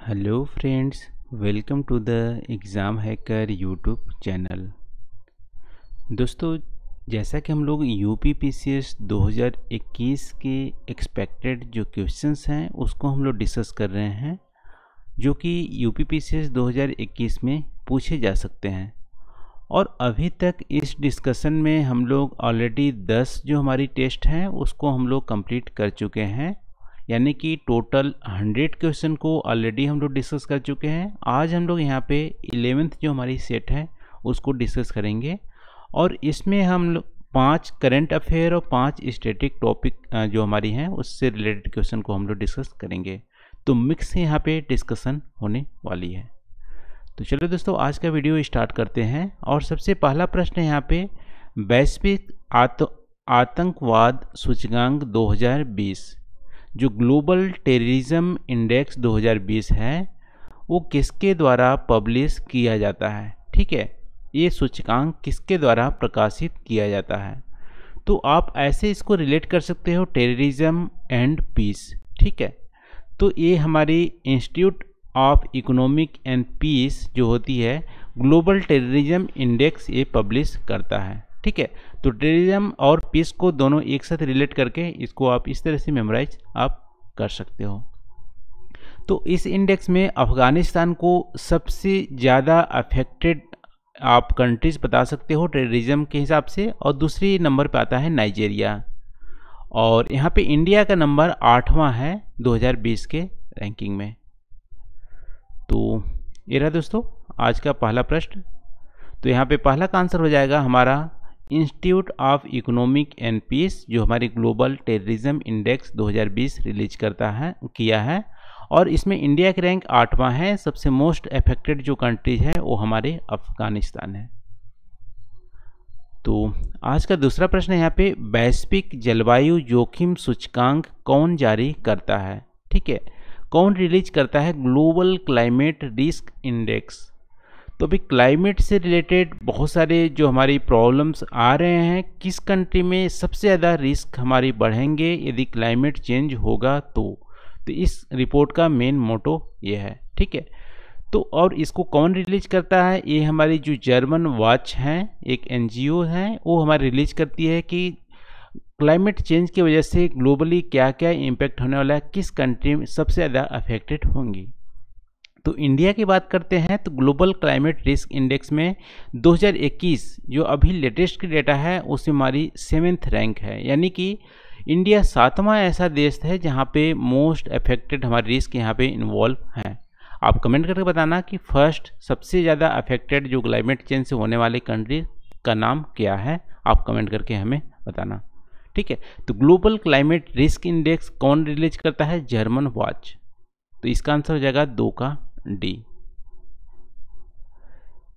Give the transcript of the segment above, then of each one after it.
Hello friends, welcome to the exam hacker YouTube channel. दोस्तों, जैसा कि हम लोग यूपीपीसीएस 2021 के एक्सपेक्टेड जो क्वेश्चंस हैं उसको हम लोग डिस्कस कर रहे हैं, जो कि यूपीपीसीएस 2021 में पूछे जा सकते हैं। और अभी तक इस डिस्कशन में हम लोग ऑलरेडी 10 जो हमारी टेस्ट हैं उसको हम लोग कंप्लीट कर चुके हैं, यानी कि टोटल 100 क्वेश्चन को ऑलरेडी हम लोग डिस्कस कर चुके हैं। आज हम लोग यहाँ पे 11th जो हमारी सेट है उसको डिस्कस करेंगे, और इसमें हम लोग 5 करंट अफेयर और 5 स्टैटिक टॉपिक जो हमारी हैं उससे रिलेटेड क्वेश्चन को हम लोग डिस्कस करेंगे। तो मिक्स यहाँ पे डिस्कशन होने वाली है। तो चलो दोस्तों, आज का वीडियो स्टार्ट करते हैं। और सबसे पहला प्रश्न है यहाँ पे, वैश्विक आतंकवाद सूचकांक 2020 जो ग्लोबल टेररिज्म इंडेक्स 2020 है वो किसके द्वारा पब्लिश किया जाता है। ठीक है, ये सूचकांक किसके द्वारा प्रकाशित किया जाता है। तो आप ऐसे इसको रिलेट कर सकते हो, टेररिज्म एंड पीस। ठीक है, तो ये हमारी institute of economic and peace जो होती है, ग्लोबल टेररिज्म इंडेक्स ये पब्लिश करता है। ठीक है, तो टेररिज्म और पीस को दोनों एक साथ रिलेट करके इसको आप इस तरह से मेमोराइज आप कर सकते हो। तो इस इंडेक्स में अफगानिस्तान को सबसे ज़्यादा अफेक्टेड आप कंट्रीज बता सकते हो टेररिज्म के हिसाब से, और दूसरी नंबर पे आता है नाइजीरिया, और यहाँ पे इंडिया का नंबर 8वां है 2020 के रैंकिंग में। तो ये रहा दोस्तों आज का पहला प्रश्न। तो यहाँ पे पहला का आंसर हो जाएगा हमारा institute of economic and peace, जो हमारी ग्लोबल टेररिज्म इंडेक्स 2020 रिलीज किया है, और इसमें इंडिया की रैंक 8वां है। सबसे मोस्ट अफेक्टेड जो कंट्री है वो हमारे अफगानिस्तान है। तो आज का दूसरा प्रश्न है यहाँ पे, वैश्विक जलवायु जोखिम सूचकांक कौन जारी करता है। ठीक है, कौन रिलीज करता है ग्लोबल क्लाइमेट रिस्क इंडेक्स। तो अभी क्लाइमेट से रिलेटेड बहुत सारे जो हमारी प्रॉब्लम्स आ रहे हैं, किस कंट्री में सबसे ज़्यादा रिस्क हमारी बढ़ेंगे यदि क्लाइमेट चेंज होगा तो इस रिपोर्ट का मेन मोटो ये है। ठीक है, तो और इसको कौन रिलीज करता है, ये हमारी जो जर्मन वॉच हैं, एक एनजीओ है, वो हमारी रिलीज करती है कि क्लाइमेट चेंज की वजह से ग्लोबली क्या क्या इम्पैक्ट होने वाला है, किस कंट्री में सबसे ज़्यादा अफेक्टेड होंगी। तो इंडिया की बात करते हैं तो ग्लोबल क्लाइमेट रिस्क इंडेक्स में 2021 जो अभी लेटेस्ट की डेटा है उसमें हमारी 7th रैंक है, यानी कि इंडिया 7वां ऐसा देश है जहां पे मोस्ट अफेक्टेड हमारे रिस्क यहाँ पे इन्वॉल्व हैं। आप कमेंट करके बताना कि फर्स्ट सबसे ज़्यादा अफेक्टेड जो क्लाइमेट चेंज से होने वाले कंट्री का नाम क्या है, आप कमेंट करके हमें बताना। ठीक है, तो ग्लोबल क्लाइमेट रिस्क इंडेक्स कौन रिलीज करता है, जर्मन वॉच। तो इसका आंसर हो जाएगा 2 का डी।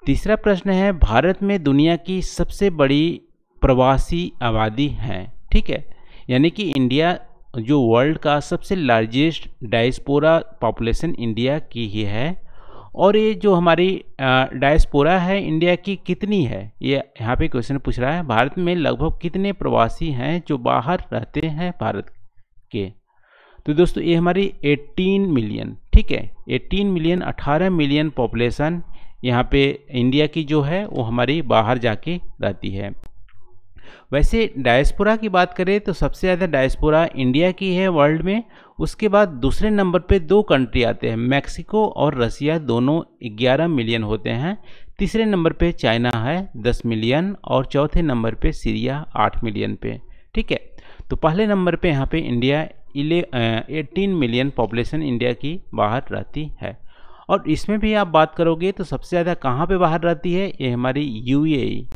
तीसरा प्रश्न है, भारत में दुनिया की सबसे बड़ी प्रवासी आबादी है। ठीक है, यानी कि इंडिया जो वर्ल्ड का सबसे लार्जेस्ट डायस्पोरा पॉपुलेशन इंडिया की ही है, और ये जो हमारी डायस्पोरा है इंडिया की कितनी है, ये यहाँ पे क्वेश्चन पूछ रहा है। भारत में लगभग कितने प्रवासी हैं जो बाहर रहते हैं भारत के। तो दोस्तों ये हमारी 18 मिलियन। ठीक है, 18 मिलियन 18 मिलियन पॉपुलेशन यहाँ पे इंडिया की जो है वो हमारी बाहर जाके रहती है। वैसे डायस्पोरा की बात करें तो सबसे ज़्यादा डायस्पोरा इंडिया की है वर्ल्ड में। उसके बाद दूसरे नंबर पे 2 कंट्री आते हैं, मैक्सिको और रसिया, दोनों 11 मिलियन होते हैं। तीसरे नंबर पे चाइना है 10 मिलियन, और चौथे नंबर पे सीरिया 8 मिलियन पे। ठीक है, तो पहले नंबर पे यहाँ पे इंडिया 18 मिलियन पॉपुलेशन इंडिया की बाहर रहती है। और इसमें भी आप बात करोगे तो सबसे ज़्यादा कहाँ पे बाहर रहती है, ये हमारी यूएई,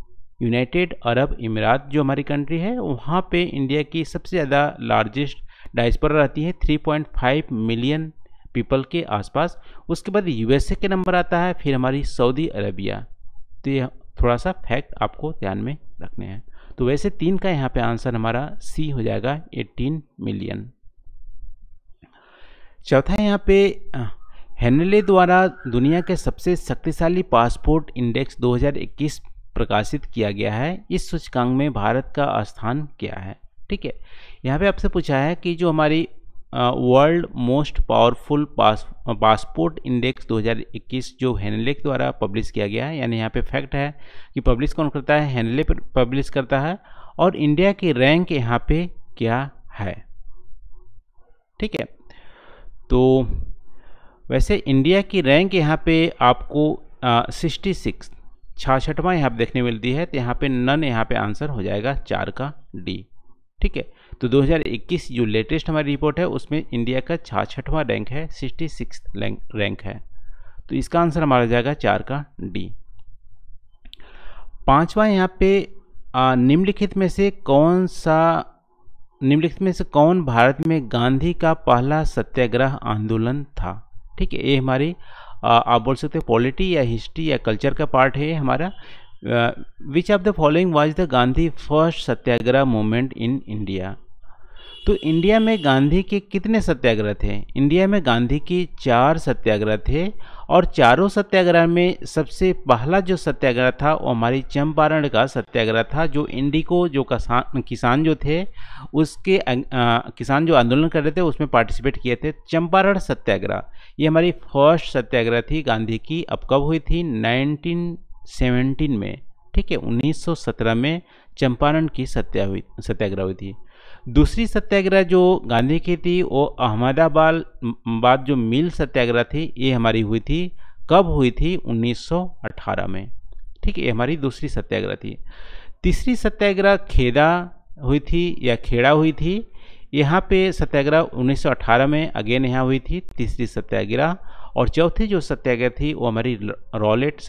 यूनाइटेड अरब इमिरात जो हमारी कंट्री है, वहाँ पे इंडिया की सबसे ज़्यादा लार्जेस्ट डायस्पोरा रहती है 3.5 मिलियन पीपल के आसपास। उसके बाद यूएसए के नंबर आता है, फिर हमारी सऊदी अरबिया। तो ये थोड़ा सा फैक्ट आपको ध्यान में रखने हैं। तो वैसे 3 का यहाँ पे आंसर हमारा सी हो जाएगा, 18 मिलियन। चौथा यहाँ पे हेनले द्वारा दुनिया के सबसे शक्तिशाली पासपोर्ट इंडेक्स 2021 प्रकाशित किया गया है। इस सूचकांक में भारत का स्थान क्या है। ठीक है, यहाँ पे आपसे पूछा है कि जो हमारी world most powerful passport index 2021 जो हेनले द्वारा पब्लिश किया गया है, यानी यहाँ पे फैक्ट है कि पब्लिश कौन करता है, हेनले पब्लिश करता है। और इंडिया की रैंक यहाँ पे क्या है, ठीक है। तो वैसे इंडिया की रैंक यहाँ पे आपको 66 66वां यहाँ पे देखने मिलती है, तो यहाँ पे नन यहाँ पे आंसर हो जाएगा 4 का डी, ठीक है। तो 2021 जो लेटेस्ट हमारी रिपोर्ट है उसमें इंडिया का 66वां रैंक है, 66 रैंक है, तो इसका आंसर हमारा जाएगा 4 का डी। 5वां यहाँ पे निम्नलिखित में से कौन भारत में गांधी का पहला सत्याग्रह आंदोलन था, ठीक है। ये हमारी आप बोल सकते हैं पॉलिटी या हिस्ट्री या कल्चर का पार्ट है हमारा। Which of the following was the Gandhi first Satyagraha movement in India. तो इंडिया में गांधी के कितने सत्याग्रह थे, इंडिया में गांधी के 4 सत्याग्रह थे, और चारों सत्याग्रह में सबसे पहला जो सत्याग्रह था वो हमारी चंपारण का सत्याग्रह था, जो इंडिको जो किसान जो थे उसके किसान जो आंदोलन कर रहे थे उसमें पार्टिसिपेट किए थे। चंपारण सत्याग्रह ये हमारी फर्स्ट सत्याग्रह थी गांधी की। अब कब हुई थी, 1917 में, ठीक है, 1917 में चंपारण की सत्याग्रह हुई थी। दूसरी सत्याग्रह जो गांधी की थी वो अहमदाबाद जो मिल सत्याग्रह थी, ये हमारी हुई थी, कब हुई थी, 1918 में, ठीक है, ये हमारी दूसरी सत्याग्रह थी। तीसरी सत्याग्रह खेड़ा हुई थी, यहाँ पे सत्याग्रह 1918 में अगेन यहाँ हुई थी तीसरी सत्याग्रह। और चौथी जो सत्याग्रह थी वो हमारी रॉलेट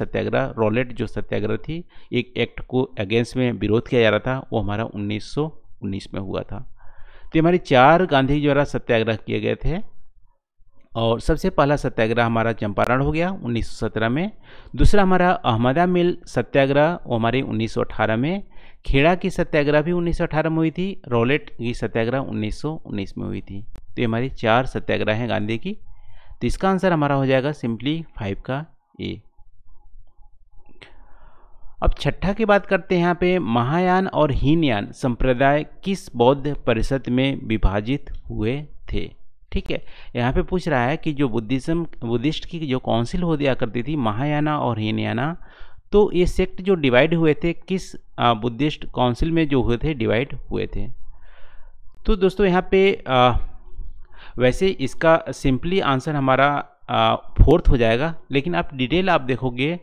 जो सत्याग्रह थी, एक एक्ट को अगेंस्ट में विरोध किया जा रहा था, वो हमारा 1919 में हुआ था। तो हमारी 4 गांधी द्वारा सत्याग्रह किए गए थे। और सबसे पहला सत्याग्रह हमारा चंपारण हो गया 1917 में। दूसरा हमारा अहमदाबाद मिल सत्याग्रह वो हमारी 1918 में। खेड़ा की सत्याग्रह भी 1918 में हुई थी। रॉलेट की सत्याग्रह 1919 में हुई थी। तो ये हमारी 4 सत्याग्रह हैं गांधी की। तो इसका आंसर हमारा हो जाएगा सिंपली 5 का ए। अब छठा की बात करते हैं। यहाँ पे महायान और हीनयान संप्रदाय किस बौद्ध परिषद में विभाजित हुए थे? ठीक है, यहाँ पे पूछ रहा है कि जो बुद्धिस्ट की जो काउंसिल हो दिया करती थी महायाना और हीनयाना, तो ये सेक्ट जो डिवाइड हुए थे किस बुद्धिस्ट काउंसिल में जो हुए थे, डिवाइड हुए थे। तो दोस्तों यहाँ पे वैसे इसका सिंपली आंसर हमारा 4th हो जाएगा, लेकिन आप डिटेल आप देखोगे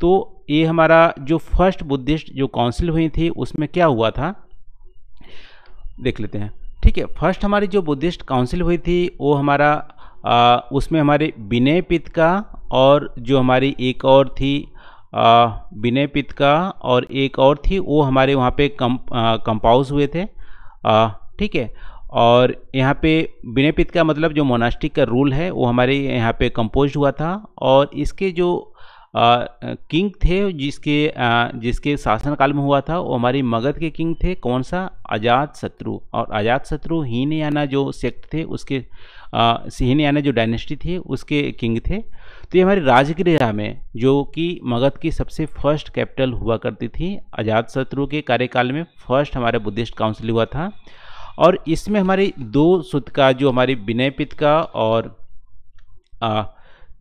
तो ये हमारा जो फर्स्ट बुद्धिस्ट जो काउंसिल हुई थी उसमें क्या हुआ था देख लेते हैं। ठीक है, फर्स्ट हमारी जो बुद्धिस्ट काउंसिल हुई थी वो हमारा उसमें हमारे विनय पिटका और जो हमारी एक और थी विनय पिटका और एक और थी वो हमारे वहाँ पे कंपाउज हुए थे। ठीक है, और यहाँ पे विनय पिटका मतलब जो मोनास्टिक का रूल है वो हमारे यहाँ पे कंपोज हुआ था। और इसके जो किंग थे जिसके शासनकाल में हुआ था वो हमारी मगध के किंग थे। कौन सा? अजातशत्रु। और अजातशत्रु हीनयाना जो सेक्ट थे उसके हीनयाना जो डायनेस्टी थी उसके किंग थे। तो ये हमारी राजगृह में जो कि मगध की सबसे फर्स्ट कैपिटल हुआ करती थी, अजातशत्रु के कार्यकाल में फर्स्ट हमारे बुद्धिस्ट काउंसिल हुआ था। और इसमें हमारी 2 सुत का जो हमारी विनय पिटका और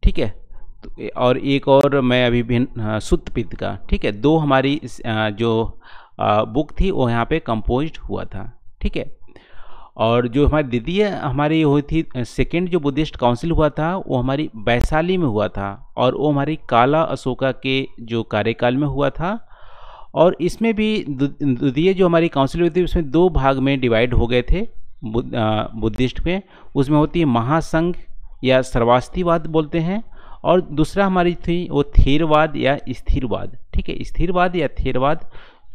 ठीक है, और एक और मैं अभी भी सुत पिटका, ठीक है, 2 हमारी जो बुक थी वो यहाँ पे कंपोज्ड हुआ था। ठीक है, और जो हमारी द्वितीय हमारी हुई थी सेकेंड जो बुद्धिस्ट काउंसिल हुआ था वो हमारी वैशाली में हुआ था और वो हमारी काला अशोका के जो कार्यकाल में हुआ था। और इसमें भी द्वितीय जो हमारी काउंसिल हुई थी उसमें 2 भाग में डिवाइड हो गए थे बुद्धिस्ट में। उसमें होती है महासंघ या सर्वास्तिवाद बोलते हैं, और दूसरा हमारी थी वो थेरवाद या स्थिरवाद। ठीक है, स्थिरवाद या थेरवाद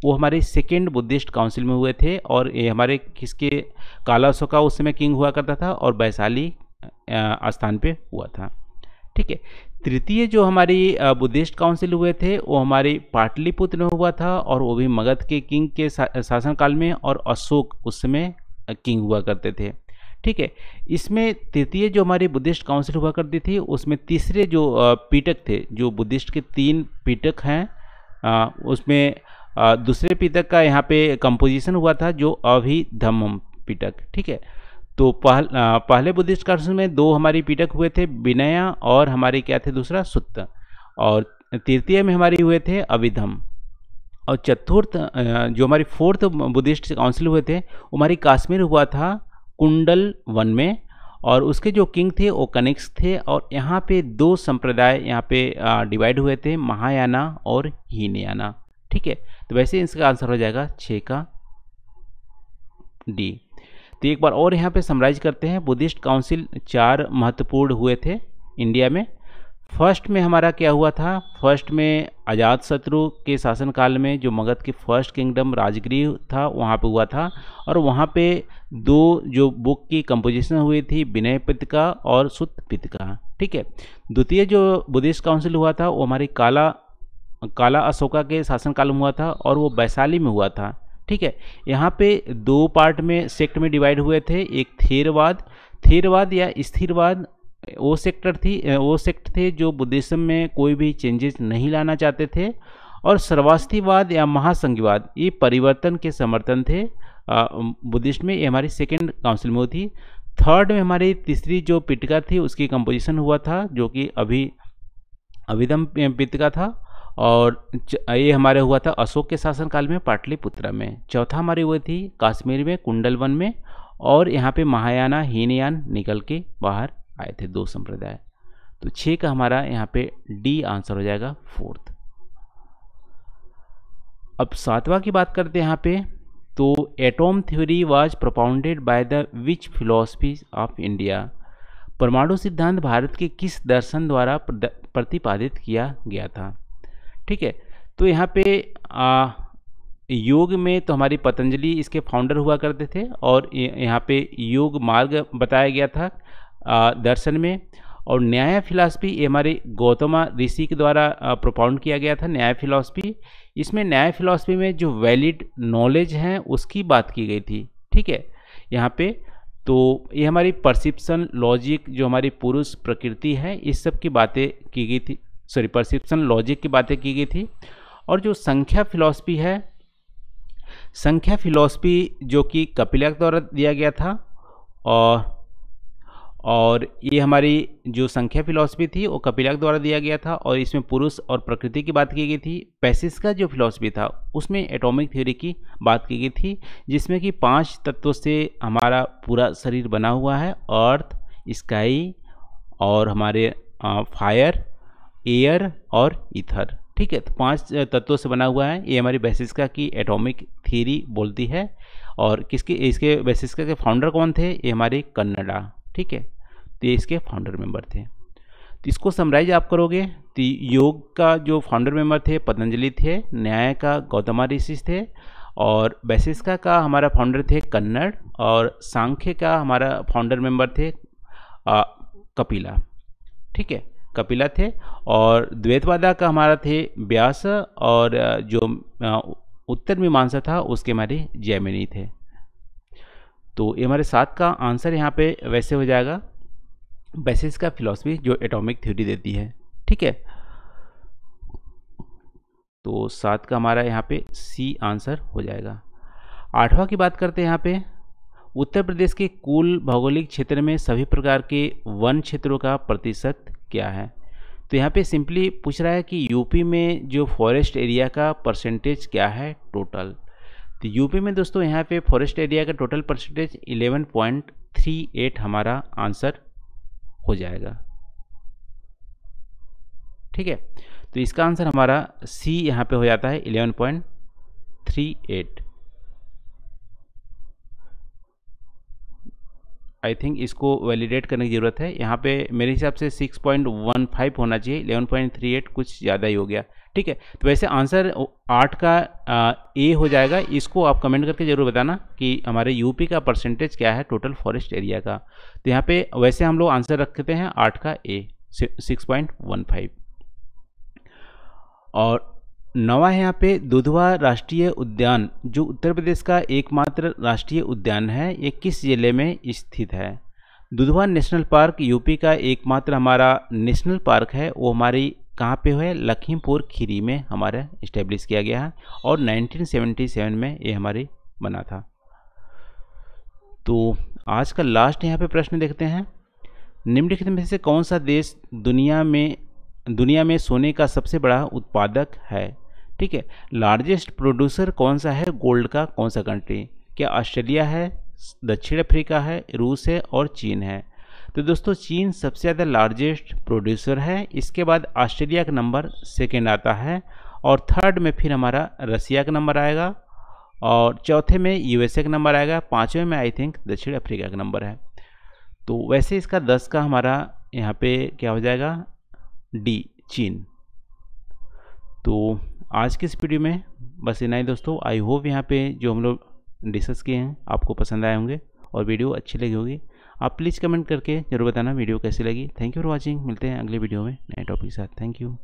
वो हमारे सेकेंड बुद्धिस्ट काउंसिल में हुए थे। और ये हमारे किसके काला अशोका उस समय किंग हुआ करता था और वैशाली स्थान पे हुआ था। ठीक है, तृतीय जो हमारी बुद्धिस्ट काउंसिल हुए थे वो हमारी पाटलिपुत्र में हुआ था और वो भी मगध के किंग के शासनकाल में, और अशोक उस समय किंग हुआ करते थे। ठीक है, इसमें तृतीय जो हमारी बुद्धिस्ट काउंसिल हुआ करती थी उसमें तीसरे जो पीटक थे, जो बुद्धिस्ट के 3 पीटक हैं, उसमें दूसरे पीटक का यहाँ पे कंपोजिशन हुआ था जो अभिधम्म पीटक। ठीक है, तो पहले बुद्धिस्ट काउंसिल में 2 हमारी पीठक हुए थे, विनया और हमारे क्या थे दूसरा सुत्त, और तृतीय में हमारी हुए थे अभिधम, और चतुर्थ जो हमारी 4th बुद्धिस्ट काउंसिल हुए थे वो हमारी कश्मीर हुआ था कुंडल वन में, और उसके जो किंग थे वो कनिष्क थे, और यहाँ पे 2 संप्रदाय यहाँ पे डिवाइड हुए थे, महायाना और हीनयाना। ठीक है, तो वैसे इसका आंसर हो जाएगा 6 का डी। तो एक बार और यहाँ पे समराइज करते हैं, बुद्धिस्ट काउंसिल 4 महत्वपूर्ण हुए थे इंडिया में। फर्स्ट में हमारा क्या हुआ था, फर्स्ट में अजातशत्रु के शासनकाल में जो मगध के फर्स्ट किंगडम राजगृह था वहाँ पे हुआ था, और वहाँ पे 2 जो बुक की कंपोजिशन हुई थी, विनय पिटका और सुत्त पिटका। ठीक है, द्वितीय जो बुद्धिस्ट काउंसिल हुआ था वो हमारी काला अशोका के शासनकाल में हुआ था, और वो वैशाली में हुआ था। ठीक है, यहाँ पे 2 पार्ट में सेक्ट में डिवाइड हुए थे, एक थेरवाद या स्थिरवाद वो सेक्ट थे जो बुद्धिज्म में कोई भी चेंजेस नहीं लाना चाहते थे, और सर्वास्तिवाद या महासंघवाद ये परिवर्तन के समर्थन थे बुद्धिस्ट में। ये हमारी सेकेंड काउंसिल में हुई थी। थर्ड में हमारी तीसरी जो पिटका थी उसकी कंपोजिशन हुआ था जो कि अभिधम पिटका था, और ये हमारे हुआ था अशोक के शासनकाल में पाटलिपुत्रा में। चौथा हमारी हुई थी कश्मीर में कुंडलवन में, और यहाँ पे महायाना हीनयान निकल के बाहर आए थे 2 संप्रदाय। तो 6 का हमारा यहाँ पे डी आंसर हो जाएगा 4th। अब 7वां की बात करते हैं यहाँ पे, तो atom theory was propounded by the which philosophy of India. परमाणु सिद्धांत भारत के किस दर्शन द्वारा प्रतिपादित किया गया था। ठीक है, तो यहाँ पे योग में तो हमारी पतंजलि इसके फाउंडर हुआ करते थे, और यहाँ पे योग मार्ग बताया गया था दर्शन में। और न्याय फिलॉसफी ये हमारे गौतम ऋषि के द्वारा प्रोपाउंड किया गया था न्याय फिलॉसफी। इसमें न्याय फिलॉसफी में जो वैलिड नॉलेज है उसकी बात की गई थी। ठीक है, यहाँ पे तो ये हमारी परसेप्शन लॉजिक जो हमारी पुरुष प्रकृति है इस सब की बातें की गई थी, परसेप्शन लॉजिक की बातें की गई थी। और जो संख्या फिलॉसफी है, संख्या फिलॉसफी जो कि कपिलक द्वारा दिया गया था, और ये हमारी जो संख्या फिलॉसफी थी वो कपिलक द्वारा दिया गया था, और इसमें पुरुष और प्रकृति की बात की गई थी। पैसिस का जो फिलॉसफी था उसमें एटॉमिक थ्योरी की बात की गई थी, जिसमें कि 5 तत्वों से हमारा पूरा शरीर बना हुआ है, अर्थ, स्काई और हमारे फायर, एयर और ईथर। ठीक है, तो 5 तत्वों से बना हुआ है। ये हमारी बेसिस्का की एटॉमिक थ्योरी बोलती है। और इसके बेसिस्का के फाउंडर कौन थे, ये हमारे कन्नडा। ठीक है, तो ये इसके फाउंडर मेंबर थे। तो इसको समराइज आप करोगे तो योग का जो फाउंडर मेंबर थे पतंजलि थे, न्याय का गौतम ऋषि थे, और वैशिष्का का हमारा फाउंडर थे कन्नड़, और सांख्य का हमारा फाउंडर मेंबर थे कपिला। ठीक है, कपिला थे। और द्वैतवादा का हमारा थे व्यास, और जो उत्तर मीमांसा था उसके हमारे जैमिनी थे। तो ये हमारे 7 का आंसर यहाँ पे वैसे हो जाएगा बेसिस का फिलॉसफी जो एटॉमिक थ्योरी देती है। ठीक है, तो 7 का हमारा यहाँ पे सी आंसर हो जाएगा। 8वां की बात करते हैं यहाँ पे, उत्तर प्रदेश के कुल भौगोलिक क्षेत्र में सभी प्रकार के वन क्षेत्रों का प्रतिशत क्या है। तो यहाँ पे सिंपली पूछ रहा है कि यूपी में जो फॉरेस्ट एरिया का परसेंटेज क्या है टोटल। तो यूपी में दोस्तों यहाँ पे फॉरेस्ट एरिया का टोटल परसेंटेज 11.38 हमारा आंसर हो जाएगा। ठीक है, तो इसका आंसर हमारा सी यहाँ पे हो जाता है 11.38। आई थिंक इसको वैलिडेट करने की ज़रूरत है। यहाँ पे मेरे हिसाब से 6.15 होना चाहिए, 11.38 कुछ ज़्यादा ही हो गया। ठीक है, तो वैसे आंसर 8 का ए हो जाएगा। इसको आप कमेंट करके ज़रूर बताना कि हमारे यूपी का परसेंटेज क्या है टोटल फॉरेस्ट एरिया का। तो यहाँ पे वैसे हम लोग आंसर रखते हैं 8 का ए 6.15। और 9वां है यहाँ पे दुधवा राष्ट्रीय उद्यान जो उत्तर प्रदेश का एकमात्र राष्ट्रीय उद्यान है, ये किस जिले में स्थित है। दुधवा नेशनल पार्क यूपी का एकमात्र हमारा नेशनल पार्क है, वो हमारी कहाँ पे है, लखीमपुर खीरी में हमारा इस्टेब्लिश किया गया है, और 1977 में ये हमारे बना था। तो आज का लास्ट यहाँ पे प्रश्न देखते हैं। निम्नलिखित में से कौन सा देश दुनिया में सोने का सबसे बड़ा उत्पादक है? ठीक है, लार्जेस्ट प्रोड्यूसर कौन सा है गोल्ड का, कौन सा कंट्री? क्या ऑस्ट्रेलिया है, दक्षिण अफ्रीका है, रूस है और चीन है? तो दोस्तों चीन सबसे ज़्यादा लार्जेस्ट प्रोड्यूसर है, इसके बाद ऑस्ट्रेलिया का नंबर सेकेंड आता है और थर्ड में फिर हमारा रसिया का नंबर आएगा और चौथे में यूएसए का नंबर आएगा, पाँचवें में आई थिंक दक्षिण अफ्रीका का नंबर है। तो वैसे इसका 10 का हमारा यहाँ पे क्या हो जाएगा, डी, चीन। तो आज की इस वीडियो में बस इतना ही दोस्तों। आई होप यहाँ पे जो हम लोग डिस्कस किए हैं आपको पसंद आए होंगे और वीडियो अच्छी लगी होगी। आप प्लीज़ कमेंट करके जरूर बताना वीडियो कैसी लगी। Thank you for watching. मिलते हैं अगले वीडियो में नए टॉपिक के साथ। Thank you.